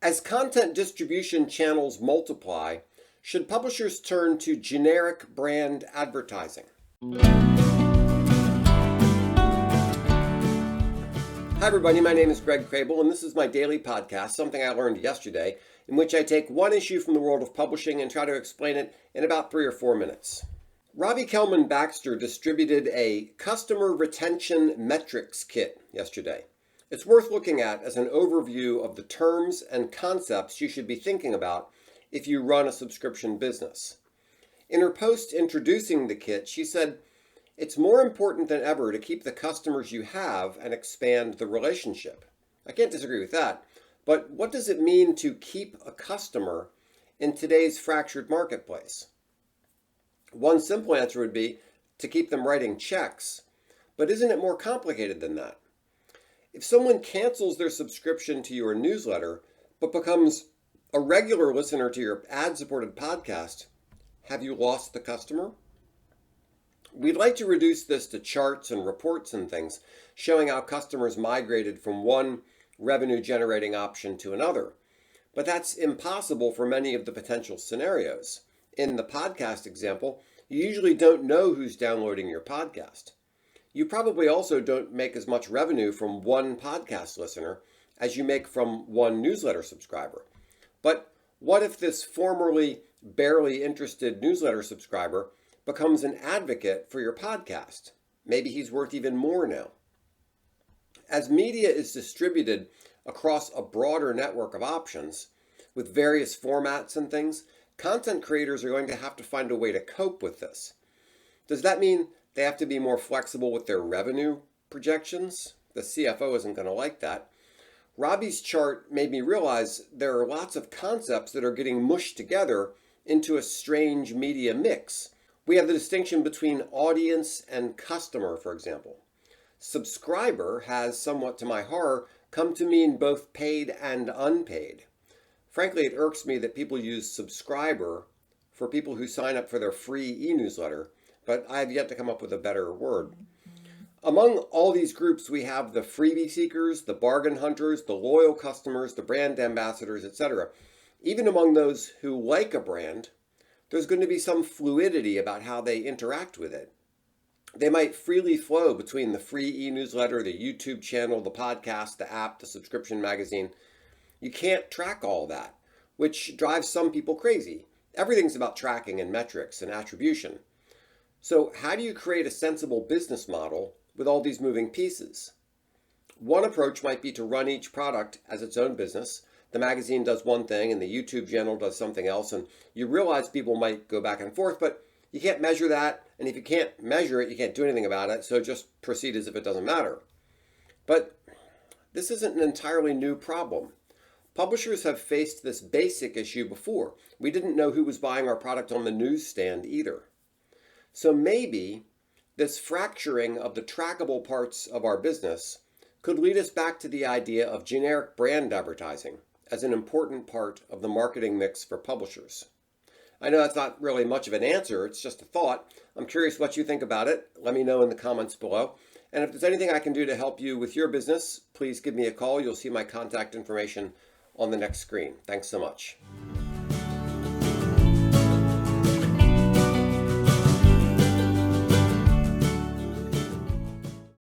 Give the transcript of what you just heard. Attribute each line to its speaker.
Speaker 1: As content distribution channels multiply, should publishers turn to generic brand advertising? Hi everybody, my name is Greg Crable and this is my daily podcast, something I learned yesterday, in which I take one issue from the world of publishing and try to explain it in about 3 or 4 minutes. Robbie Kellman Baxter distributed a customer retention metrics kit yesterday. It's worth looking at as an overview of the terms and concepts you should be thinking about if you run a subscription business. In her post introducing the kit, she said, "It's more important than ever to keep the customers you have and expand the relationship." I can't disagree with that, but what does it mean to keep a customer in today's fractured marketplace? One simple answer would be to keep them writing checks, but isn't it more complicated than that? If someone cancels their subscription to your newsletter, but becomes a regular listener to your ad-supported podcast, have you lost the customer? We'd like to reduce this to charts and reports and things, showing how customers migrated from one revenue-generating option to another. But that's impossible for many of the potential scenarios. In the podcast example, you usually don't know who's downloading your podcast. You probably also don't make as much revenue from one podcast listener as you make from one newsletter subscriber. But what if this formerly barely interested newsletter subscriber becomes an advocate for your podcast? Maybe he's worth even more now. As media is distributed across a broader network of options with various formats and things, content creators are going to have to find a way to cope with this. Does that mean they have to be more flexible with their revenue projections? The CFO isn't going to like that. Robbie's chart made me realize there are lots of concepts that are getting mushed together into a strange media mix. We have the distinction between audience and customer, for example. Subscriber has, somewhat to my horror, come to mean both paid and unpaid. Frankly, it irks me that people use subscriber for people who sign up for their free e-newsletter, but I have yet to come up with a better word. Among all these groups, we have the freebie seekers, the bargain hunters, the loyal customers, the brand ambassadors, etc. Even among those who like a brand, there's going to be some fluidity about how they interact with it. They might freely flow between the free e-newsletter, the YouTube channel, the podcast, the app, the subscription magazine. You can't track all that, which drives some people crazy. Everything's about tracking and metrics and attribution. So how do you create a sensible business model with all these moving pieces? One approach might be to run each product as its own business. The magazine does one thing and the YouTube channel does something else, and you realize people might go back and forth, but you can't measure that, and if you can't measure it, you can't do anything about it, so just proceed as if it doesn't matter. But this isn't an entirely new problem. Publishers have faced this basic issue before. We didn't know who was buying our product on the newsstand either. So maybe this fracturing of the trackable parts of our business could lead us back to the idea of generic brand advertising as an important part of the marketing mix for publishers. I know that's not really much of an answer, it's just a thought. I'm curious what you think about it. Let me know in the comments below. And if there's anything I can do to help you with your business, please give me a call. You'll see my contact information on the next screen. Thanks so much.